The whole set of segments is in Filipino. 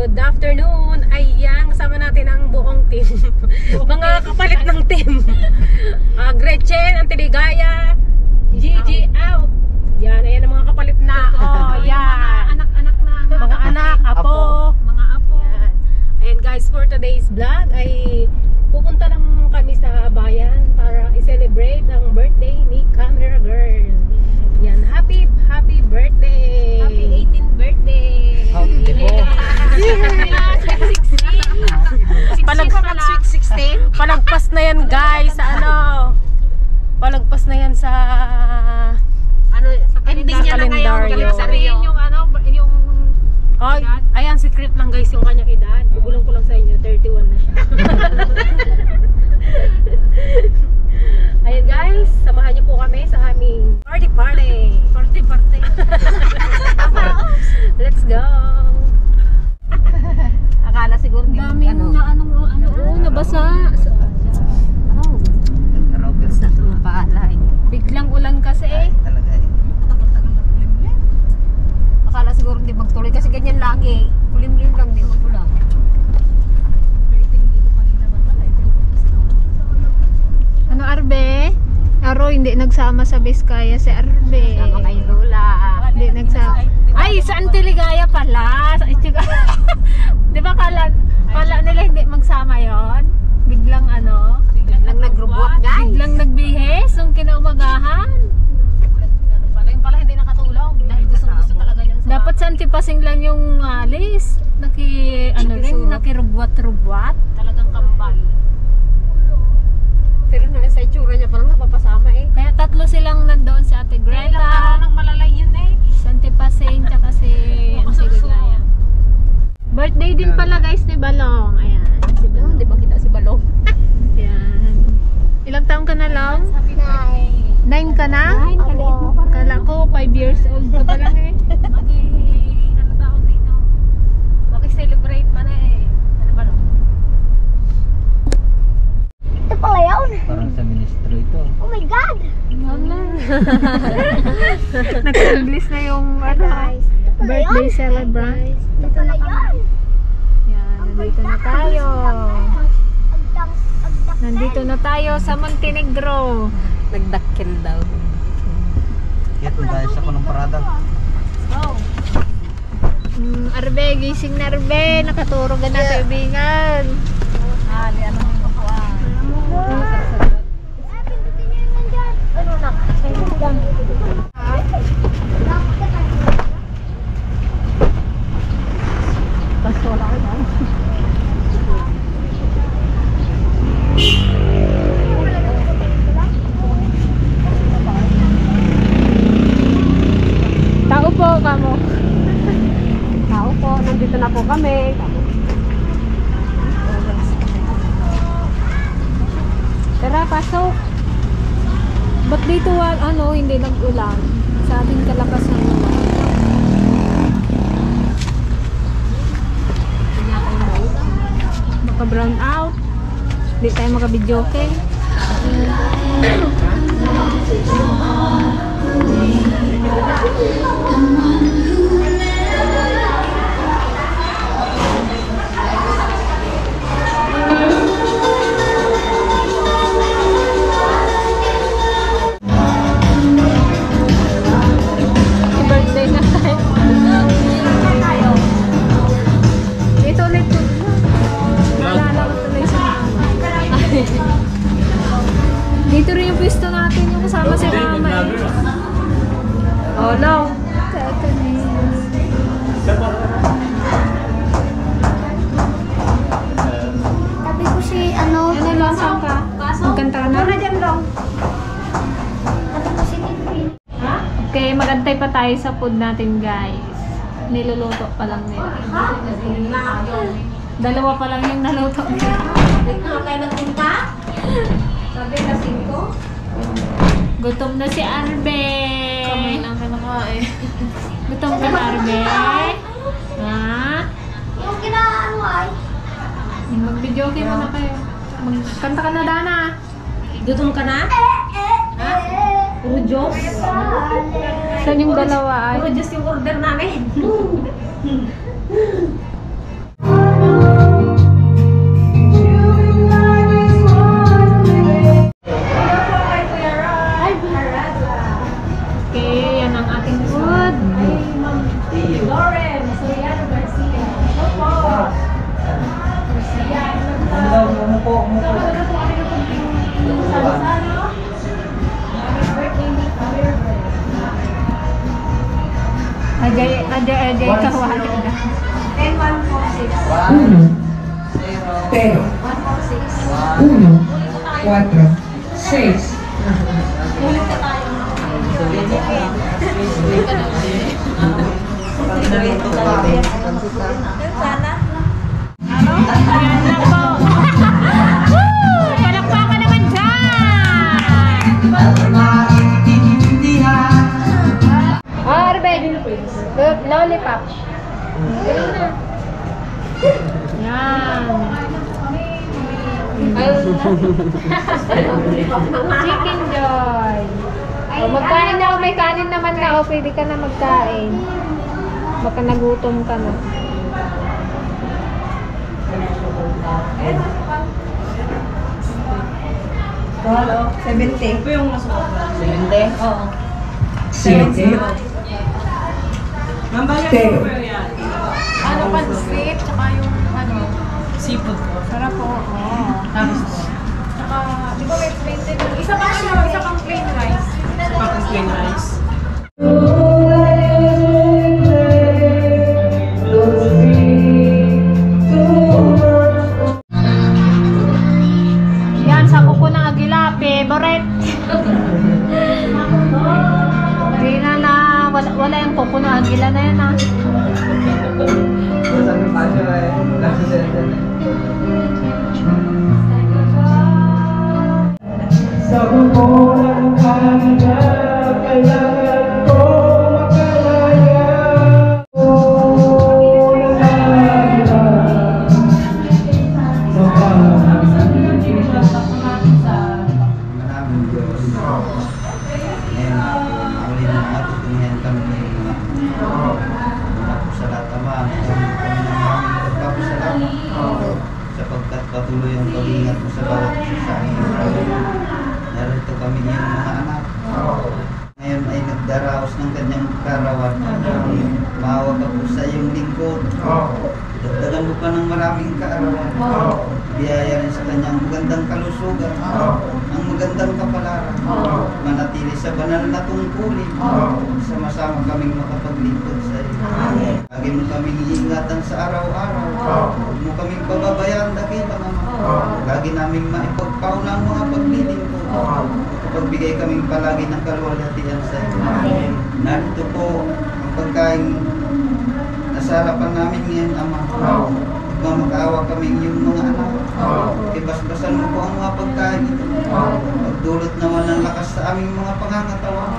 Good afternoon. Ayan, kasama natin ang buong team. Mga kapalit ng team. Gretchen, Antiligaya, Gigi out. Yan, ayan ang mga kapalit na. Oh, yan. Mga anak-anak na. Mga anak, apo. Mga apo. Yan. Ayan guys, for today's vlog ay pupunta lang kami sa bayan para i-celebrate ang birthday ni Camera Girl. Yan, happy birthday. Happy 18th birthday. Palagpas na yan guys sa ano. Palagpas na yan sa Ano, sa ending niya na ngayon. Sabihin yung ano, yung oh, ayan, secret lang guys yung kanyang edad. Bubulong ko lang sa inyo, 31 na siya. Ayan guys, samahan niyo po kami sa aming party. Party. Let's go. Akala siguro di Daming ano, nabasa. Oh, sa palay. biglang ulan kasi eh. Talaga eh. Tagal-tagal na kulimlim. Akala siguro hindi magtuloy kasi ganyan lagi. Kulimlim lang, di magulang. Ano Arbe? Aro hindi nagsama sa Biskaya si Arbe. Sama kay Lola. Hindi nagsama. Ay, sa Antiligaya pala. Di ba kala nila hindi magsama yon? Biglang ano? Biglang nagrobot guys. Biglang nagbihis nung kinaumagahan. Yung pala hindi nakatulog dahil gusto talaga niyang sumama. Dapat sa Antipasing lang yung alis. Nakirubwat-rubwat. Talagang kambal. Pero na sa itsura niya parang napapasama eh. Kaya tatlo silang nandoon si Ate Kaya lang Greta, parang nang malalay yun eh. sa Antipasing, tsaka si Antiligaya. Birthday din pala guys ni Balong. Ayan, si Balong. Di ba kita si Balong? Ayan. Ilang taong ka na lang? Happy birthday. 9 ka na? Kaliit mo pa. Kala ko 5 years old ka pa lang eh. Ano tawag dito? Maki-celebrate pa na eh. Ano ba no? Ito pala yun. Parang sa ministro ito. Oh my God! Nag-release na yung ano, birthday celebrant. Ito pala yun. Yan, nandito na tayo. Agdak. Nandito na tayo sa Montenegro. Nagdakkel daw. Kaya ito tayo sa kunong parada. Oh. Arbe, gising na Arbe. Nakaturo ka na kaibigan. Ali, ano yung kukuhaan? Pindutin niyo yung nandyan. Ano na? Basta wala ko na. Tao po kamo. Tao po, nandito na po kami. Tara, pasok. Ba't dito hindi nag-ulan? Sa ating kalakas ng naman. Baka brown out. Hindi tayo makabidyoke. Birthday na tayo. Dito ulit po. Naalala ko tuloy sa mama. Dito rin yung pwesto natin yung kasama si mama eh. Oh no. Sabi ko si ano. Ano lang, saan ka? Magkanta ka na? Ano dyan lang? Sabi ko si Tinpin. Okay, magantay pa tayo sa food natin guys. Niluluto pa lang nila. Dalawa pa lang yung naluto nila. Dito kayo nagpunta? Sabi na 5. Gutom na si Arbe. Kamay lang kinakain. Gutom ka na Arbe. Ha? Yung kinaano ay. Mag-video game muna kayo. Kanta ka na Dana. Gutom ka na? Puro Diyos. Saan yung dalawa ay? Puro Diyos yung order namin. Okay, kawali na. 1, 4, 6, 1. Palakpakan naman dyan! Arben, lollipop. Yan. Chicken joy. O, magkain na, may kanin naman na. O, pwede ka na magkain. Baka nagutom ka na. Hello, 70. Ito yung mas 70? Oo. 7. Teo. Ano pa, sweet, tsaka yung ano, Seafood po. sarap po. Oo. Tapos po. Tsaka, di ba may plain din? Isa pang ano, isa pang plain rice. Tapos plain rice. Yan, sa kuko ng agila, favorite. Hindi na, wala yung kuko ng agila na yan ah. Sa buko ng kanina, kailangan ko makalaya. Maraming Diyos. Ngayon, mauli na natin tinihan kami ng mga sa Ama. Kami ng maraming pagpapasalamat sapagkat patuloy ang pag-iingat mo sa bawat isa sa aming buhay. Narito kami ngayong mga anak. Ngayon ay nagdaraos ng kanyang karawan. Maawa ka po sa iyong lingkod. Dagdagan mo pa ng maraming kaarawan. Biyaya rin sa kanyang magandang kalusugan. Ang magandang kapalaran. Manatili sa banal na tungkulin. Sama-sama kaming makapaglingkod sa iyo. Lagi mo kaming iingatan sa araw-araw. Huwag mo kaming pababayaan dakila Ama. Lagi naming maipagpauna ang mga paglilingkod. Pagbigay kaming palagi ng kaluwalhatian sa iyo. Narito po ang pagkain nasa harapan namin ngayon, Ama. Magmamakaawa kaming yung mga anak. Ibasbasan mo po ang mga pagkain ito. Magdulot naman ng lakas sa aming mga pangangatawan.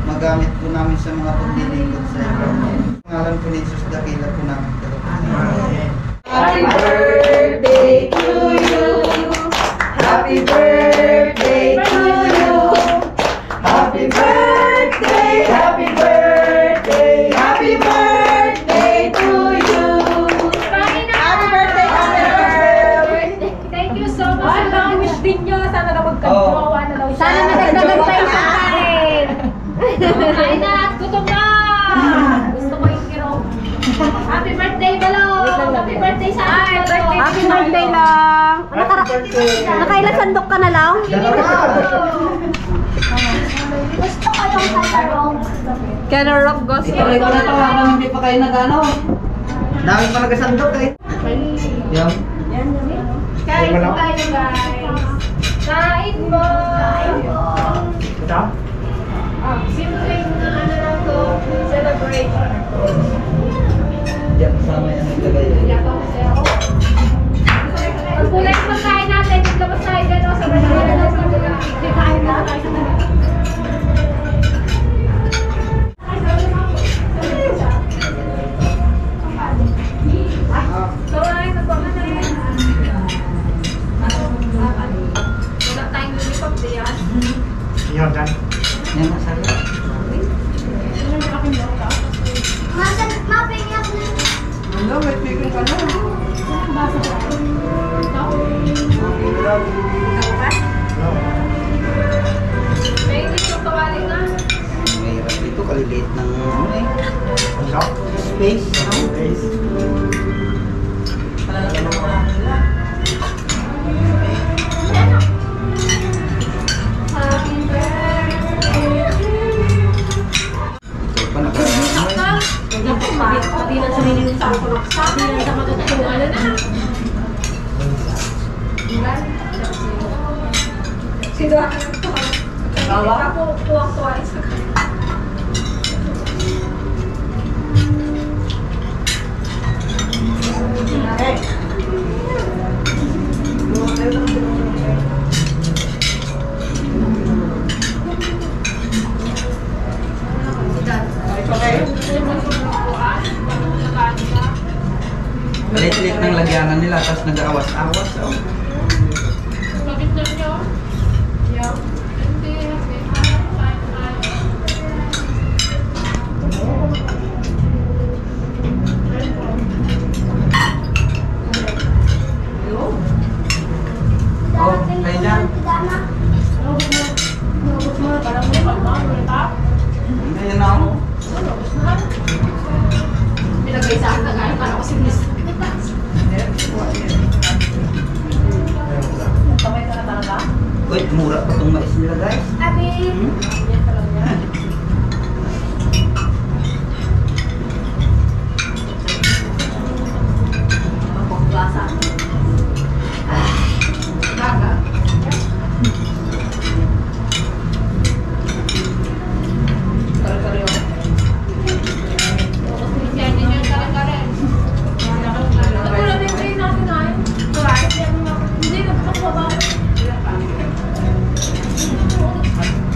Magamit po namin sa mga paglilingkod sa iyo. Pangalan po ni Jesus, dakila po namin tagapagligtas. Happy birthday to you. Happy birthday to you. Happy birthday, happy birthday, happy birthday to you. Happy birthday, Thank you so much. Ang wish din nyo, sana na magkajowa na daw siya. Sana nadagdagan pa yung kain. Kain na, gutom na! Gusto ko yung kirong. Happy birthday, Balo! Happy birthday sa akin, Balo! Happy birthday lang. Nakailan sandok ka na lang? Gusto ko yung katarong. Canarop Ghost. Ituloy ko na ito habang hindi pa kayo nag-ano. Dami pa nagasandok eh. Yung? Kain po tayo, guys. Kain po! Ito? Simpleng na ano lang to, celebration. Diyan kasama yan naglagay. Yato kasi ako. Ang kulay ng pagkain natin, labas tayo gano'n sa Brazil. Kain na tayo sa tabi. So, ay, nagpama na yan. Wala tayong uniform diyan. Yan, yan. Yan ang sabi. Mapinyak na. Ano, may tigil ka na. May hindi ko kawali na. Mahirap dito, kaliliit ng ano eh. Ano? Space. Space. Ito pa naka... ano na. Sino? Bawa? Ako, tuwak-tuwa isa ka. Palit-lit ng lagyanan nila, tapos nag-awas-awas. Oh. Oh, kayo dyan. Ngayon na ako. Pinagay sa akin, kaya parang kasi miss. Uy, mura pa itong mais nila guys.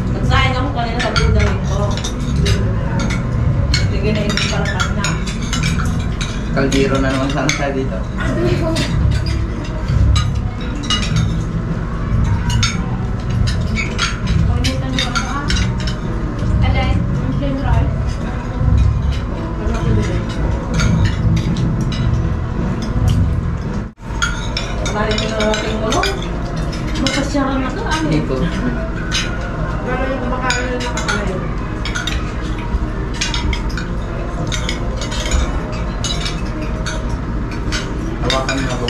Nagsahin ako kanina sa budang ko. Sige na ito para kanina. Kaldero na naman sana tayo dito. Kemarin ko na ating ulo. Mapasyaran na to. Hindi ko. Pero yung kumakain na nakakalayo. Hawakan mo ako.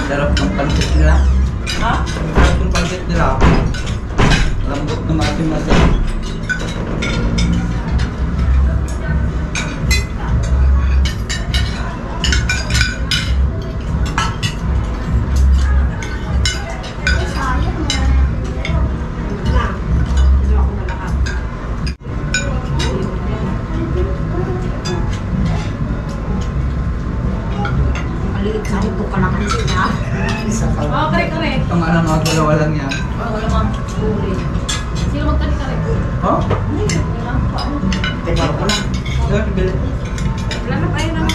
Sarap ng pansit nila. Ha? Sarap ng pansit nila. Lambot na masin-masin. Maliit sa ito ka lang kasi na. Oh, correct. Itong ano, mga dalawa lang yan. Wala mang huli. Sino magkani-kari? Oh? Tingnan ko lang. Doon, bili. Wala na pa yun ang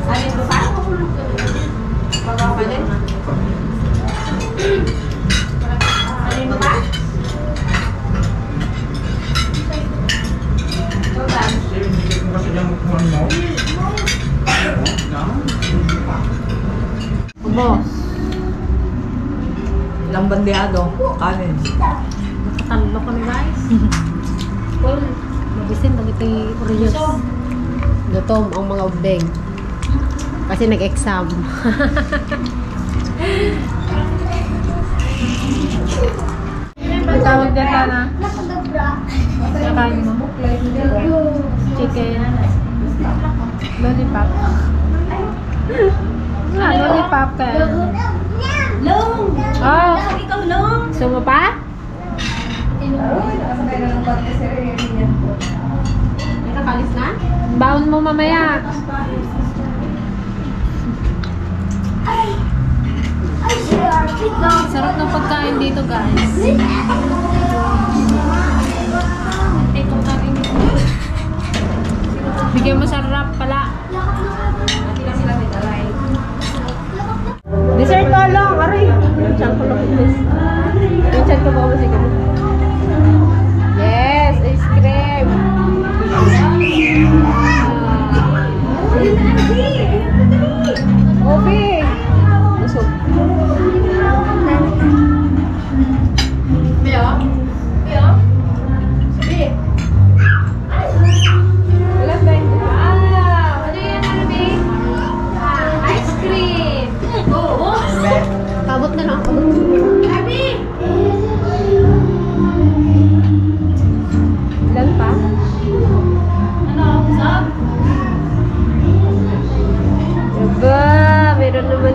alin mo pa? Bawa pa din? Alin mo pa? Kasi yung kuhan mo. Ubos. Ilang bandeado. Kanin. Nakatalo kami guys. Well, mabisin na ito yung Oreos. Gutom ang mga ubeng. Kasi nag-exam. Ang tawag dito na? Nakain mo? Chicken. Lollipop. Lollipop ka. Long! Oh, Ikaw, Long! gusto mo pa? Nakalis na? Baon mo mamaya. Ay, sure. Sarap ng pagkain dito guys. Bigyan mo sarap pala. Dessert ko lang. Aray. Diyan ko lang. Diyan ko ba? Sige. Yes, ice cream.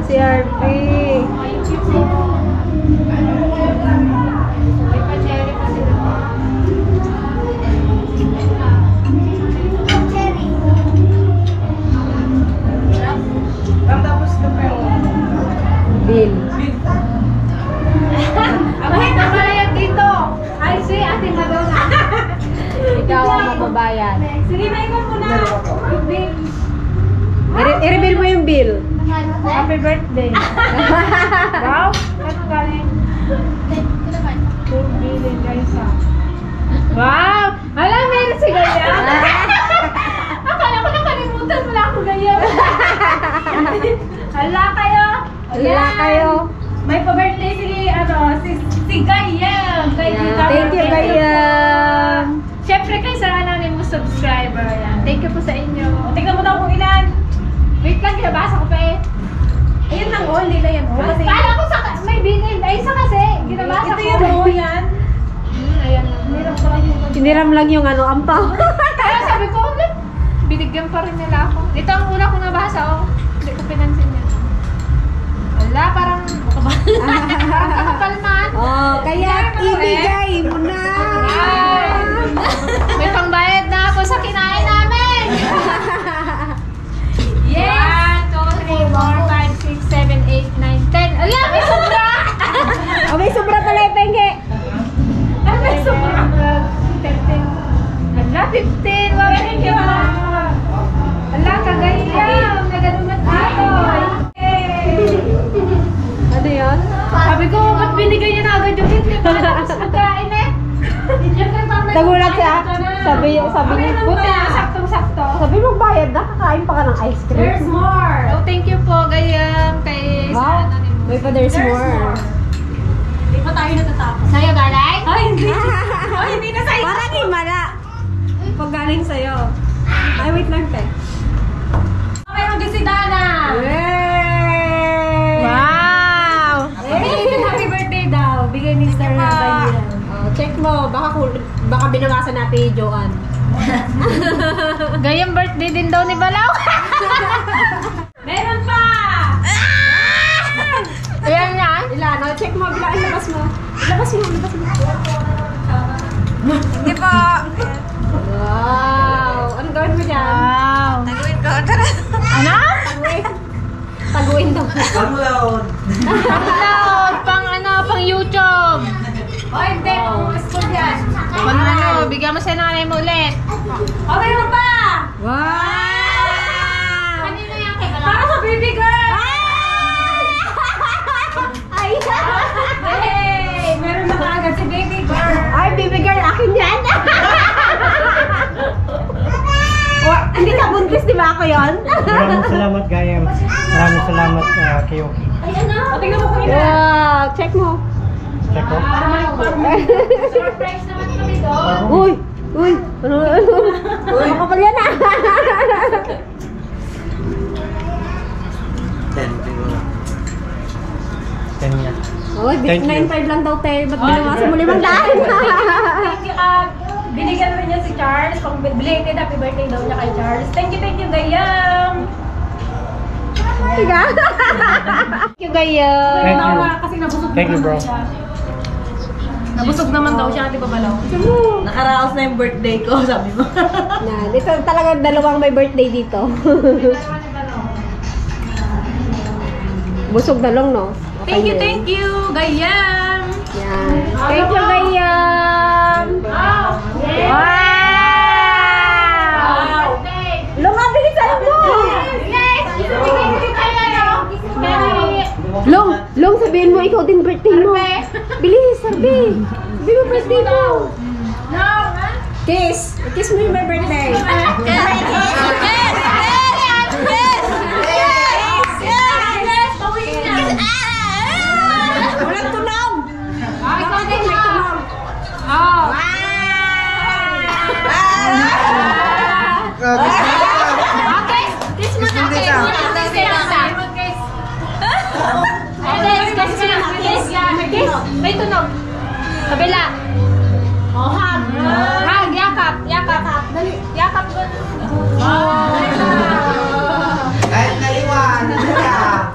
si RP. Tapos ka pero. Bill. Ako hindi pala yan dito. Ay, si Ate Madonna. Ikaw ang magbabayad. Sige na, ikaw muna. Bill. I-reveal mo yung bill. Happy birthday. Wow. Ano galing? 2 billion guys ah. Wow! Alam, meron si Gaya. Akala ko nakalimutan mo lang ako Gaya. Hala kayo. Wala kayo. May pa-birthday si Gaya. Thank you, Gayam. Siyempre kayo sa anonymous subscriber. Yan. Thank you po sa inyo. Tingnan mo daw kung ilan. Wait lang, ginabasa ko pa eh. Ayun lang, oh. Hindi lang yan, oh. Kasi, Kala ko may binil. Ay, isa kasi. Ginabasa ko. ito yun, oh. Yan. Ayan lang. Meron pa lang yung Siniram lang yung ano, ampaw. Kaya sabi ko, binigyan pa rin nila ako. Ito ang una kong nabasa, oh. Hindi ko pinansin yan. Wala, parang kakapalman. Oh, kaya ibigay mo na. May pangbayad na ako sa kinain namin. Yes! 1, 2, 3, 4, 5, 6, 7, 8, 9, 10. Alam, may sobra! Oh, may sobra pala yung penge. Ay, may sobra. 13. Ala, 15. Wow, thank you. Ala, kagaya. Nagadumat ato. Ano yun? Sabi ko, ba't binigay niya na agad yung hit? Bakit tapos magkain eh? Nagulat siya. Sabi niya, Buti na, saktong-sakto. sabi mo bayad na, kakain pa ka ng ice cream. There's more! Oh, thank you po, gayam, kay Wow, sa anonymous. may pa there's more. Hindi pa tayo natatapos. Sa'yo, galay? Ay, hindi. Ay, hindi na sa'yo. Parang himala. Pag galing sa'yo. Ay, wait lang, te. Meron din si Dana! Yay! Wow! Happy birthday daw. Bigay ni Star na bayan. Oh, check mo, baka binawasan natin yung Joanne. Gayam birthday din daw ni Balaw. Meron pa! Ayan yan. Ilan? No? Check mo, bilang ilabas mo. Ilabas mo. Hindi po. Wow! Ano gawin mo dyan? Wow. Taguin ko. Tara. Ano? Taguin daw. Panglaon. Upload pang pang YouTube. Oh, hindi. School yan. Ano, bigyan mo sa nanay mo ulit. Oh, meron pa! Wow! Kanino yan kay Balaw? Para sa baby girl! Ay! Hey! Meron na kaagad si baby girl. Ay, baby girl, akin yan! Hindi ka buntis, di ba ako yun? Maraming salamat, Gayam. Maraming salamat, Kiyoki. Ayan na. O, tingnan mo kung ina. Wow! Check mo. Check ko. Surprise naman kami doon. Uy! Uy! Ano? Uy! Makapal yan ah! Kanya. Uy, Thank you. 9.5 lang daw tayo. Ba't binawasan mo 500? Thank you, binigyan rin niya si Charles. Pang belated happy birthday daw niya kay Charles. Thank you, Gayam. Tiga? Thank you, Gayam. Thank you. Kasi nabusog Thank you, bro. siya. Nabusog naman daw siya, di ba Balaw? Nakaraos na yung birthday ko, sabi mo. Yan. Ito talaga dalawang may birthday dito. Busog na lang, no? Thank you, Gayam. Yan. Thank you, Gayam. Wow! Wow! Lunga, bilisan mo! Yes! Ibigay mo yung kaya, no? Long, sabihin mo, ikaw din birthday mo. Bilis, sabi. Sabi mo birthday mo. No! Kiss. Kiss mo yung my birthday. Walang tunog. Ikaw din, May tunog. Oh! Okay, kiss mo na, kiss mo na, kiss. Kiss. May tunog. Kabila. Oh, hug. Hug, yakap. Dali, yakap ko. Kahit naliwan.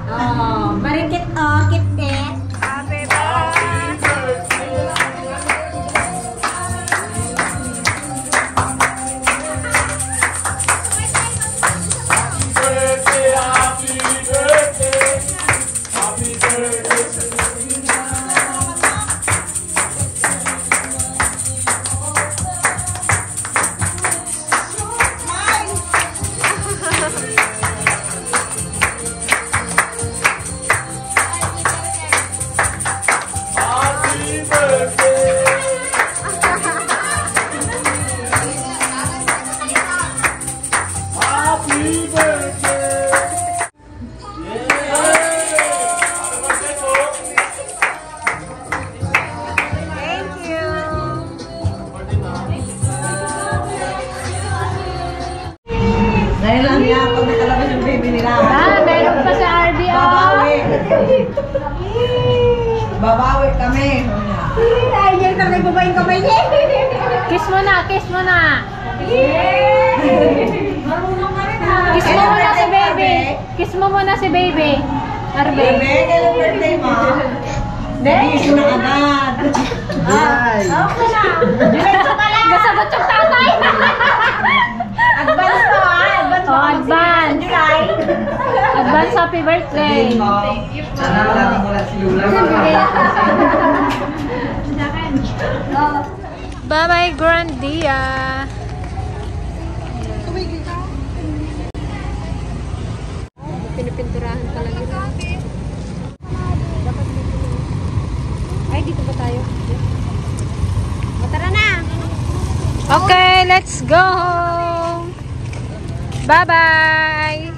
Oh. Babawi kami. Ay, yan na nagbabayin kamay niya. Kiss mo na, kiss mo na. Marunong ka rin ha. Kiss mo muna si baby. Kiss mo muna si baby. Arbe. Kailan birthday mo? Hindi na agad. Okay na. Diretso ka lang. Gasagot yung tatay. Advance to ha. Advance Oh, advance. July. Advance happy birthday. Sana natin wala si Lula. Bye-bye, Grandia. Pinipinturahan talaga nila. Ay, dito ba tayo? Tara na. Okay, let's go home. Bye-bye.